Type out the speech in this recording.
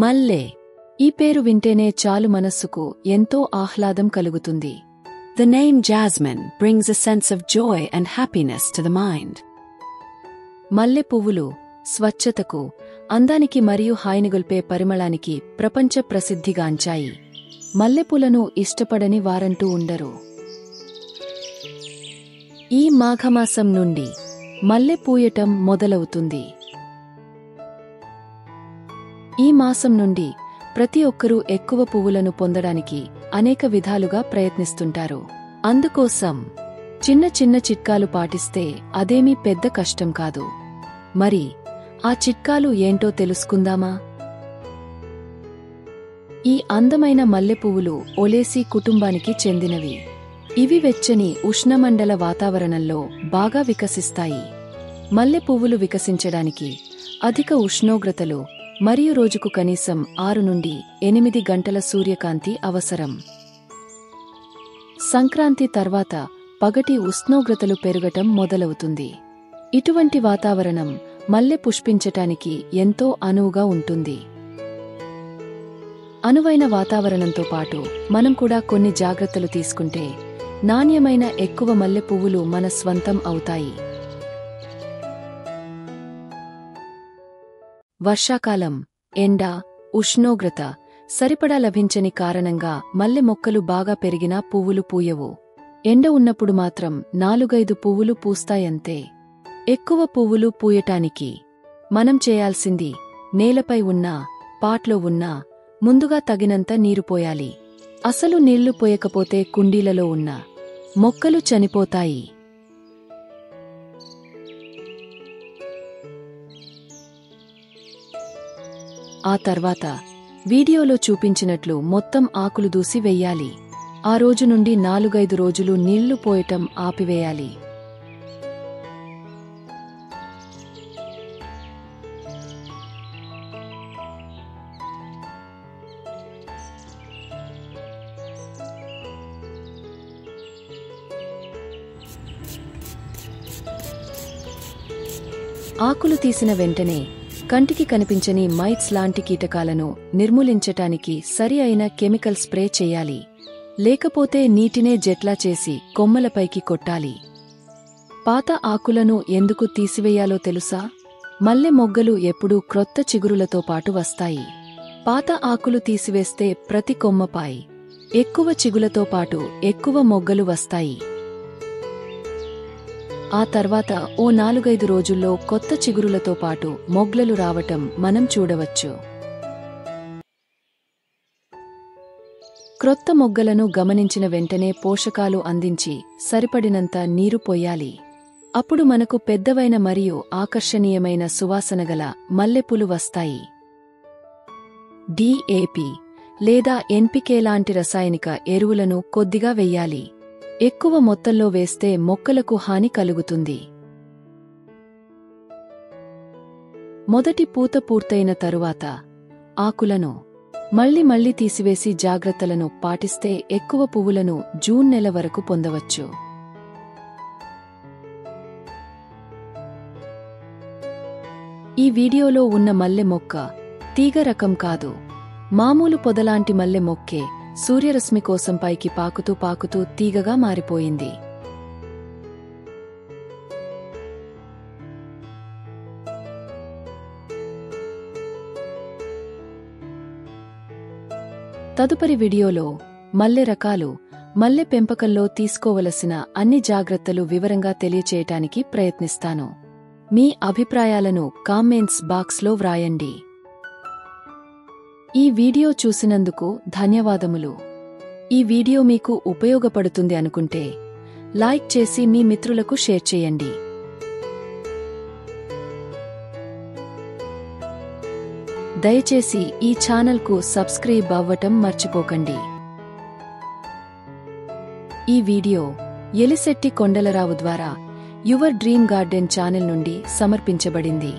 మల్లె. ఈ పేరు వింటేనే చాలు మనస్సుకు ఎంతో ఆహ్లాదం కలుగుతుంది. The name jasmine brings a sense of joy and happiness to the mind. మల్లె పువ్వులు స్వచ్ఛతకు, అందానికి మరియు హాయినిగొల్పే పరిమళానికి ప్రపంచ ప్రసిద్ధిగాంచాయి. మల్లెపూలను ఇష్టపడని వారంటూ ఉండరు. ఈ మాఘమాసం నుండి మల్లె పూయటం మొదలవుతుంది. ఈ మాసం నుండి ప్రతి ఒక్కరూ ఎక్కువ పువ్వులను పొందడానికి అనేక విధాలుగా ప్రయత్నిస్తుంటారు. అందుకోసం చిన్న చిన్న చిట్కాలు పాటిస్తే అదేమీ పెద్ద కష్టం కాదు. మరి ఆ చిట్కాలు ఏంటో తెలుసుకుందామా? ఈ అందమైన మల్లెపువ్వులు ఒలేసి కుటుంబానికి చెందినవి. ఇవి వెచ్చని ఉష్ణమండల వాతావరణంలో బాగా వికసిస్తాయి. మల్లెపువ్వులు వికసించడానికి అధిక ఉష్ణోగ్రతలు మరియు రోజుకు కనీసం 6 నుండి 8 గంటల సూర్యకాంతి అవసరం. సంక్రాంతి తర్వాత పగటి ఉష్ణోగ్రతలు పెరగటం మొదలవుతుంది. ఇటువంటి వాతావరణం మల్లె పుష్పించటానికి ఎంతో అనువుగా ఉంటుంది. అనువైన వాతావరణంతో పాటు మనం కూడా కొన్ని జాగ్రత్తలు తీసుకుంటే నాణ్యమైన ఎక్కువ మల్లె పువ్వులు మన స్వంతం అవుతాయి. వర్షాకాలం, ఎండ, ఉష్ణోగ్రత సరిపడా లభించని కారణంగా మల్లె మొక్కలు బాగా పెరిగినా పువ్వులు పూయవు. ఎండ ఉన్నప్పుడు మాత్రం 4-5 పువ్వులు పూస్తాయంతే. ఎక్కువ పువ్వులు పూయటానికి మనం చేయాల్సింది నేలపై ఉన్నా, పాట్లో ఉన్నా ముందుగా తగినంత నీరు పోయాలి. అసలు నీళ్లు పోయకపోతే కుండీలలో ఉన్న మొక్కలు చనిపోతాయి. ఆ తర్వాత వీడియోలో చూపించినట్లు మొత్తం ఆకులు దూసి వెయ్యాలి. ఆ రోజు నుండి 4-5 రోజులు నీళ్లు పోయటం ఆపివేయాలి. ఆకులు తీసిన వెంటనే కంటికి కనిపించని మైట్స్ లాంటి కీటకాలను నిర్మూలించటానికి సరి అయిన కెమికల్ స్ప్రే చెయ్యాలి. లేకపోతే నీటినే జెట్లా చేసి కొమ్మలపైకి కొట్టాలి. పాత ఆకులను ఎందుకు తీసివేయాలో తెలుసా? మల్లె మొగ్గలు ఎప్పుడూ క్రొత్త చిగురులతో పాటు వస్తాయి. పాత ఆకులు తీసివేస్తే ప్రతి కొమ్మపై ఎక్కువ చిగులతో పాటు ఎక్కువ మొగ్గలు వస్తాయి. ఆ తర్వాత ఓ 4-5 రోజుల్లో కొత్త చిగురులతో పాటు మొగ్గలు రావటం మనం చూడవచ్చు. క్రొత్త మొగ్గలను గమనించిన వెంటనే పోషకాలు అందించి సరిపడినంత నీరు పొయ్యాలి. అప్పుడు మనకు పెద్దవైన మరియు ఆకర్షణీయమైన సువాసనగల మల్లెపూలు వస్తాయి. DAP లేదా NPK లాంటి రసాయనిక ఎరువులను కొద్దిగా వెయ్యాలి. ఎక్కువ మొత్తంలో వేస్తే మొక్కలకు హాని కలుగుతుంది. మొదటి పూత పూర్తయిన తరువాత ఆకులను మళ్ళీ తీసివేసి జాగ్రత్తలను పాటిస్తే ఎక్కువ పువ్వులను జూన్ నెల వరకు పొందవచ్చు. ఈ వీడియోలో ఉన్న మల్లె మొక్క తీగ రకం కాదు. మామూలు పొదలాంటి మల్లె మొక్కే సూర్యరశ్మి కోసం పైకి పాకుతూ తీగగా మారిపోయింది. తదుపరి వీడియోలో మల్లె రకాలు, మల్లె పెంపకంలో తీసుకోవలసిన అన్ని జాగ్రత్తలు వివరంగా తెలియచేయటానికి ప్రయత్నిస్తాను. మీ అభిప్రాయాలను కామెంట్స్ బాక్స్లో వ్రాయండి. ఈ వీడియో చూసినందుకు ధన్యవాదములు. ఈ వీడియో మీకు ఉపయోగపడుతుంది అనుకుంటే లైక్ చేసి మీ మిత్రులకు షేర్ చేయండి. దయచేసి ఈ ఛానల్కు సబ్స్క్రైబ్ అవ్వటం మర్చిపోకండి. ఈ వీడియో ఎలిశెట్టి కొండలరావు ద్వారా యువర్ డ్రీమ్ గార్డెన్ ఛానల్ నుండి సమర్పించబడింది.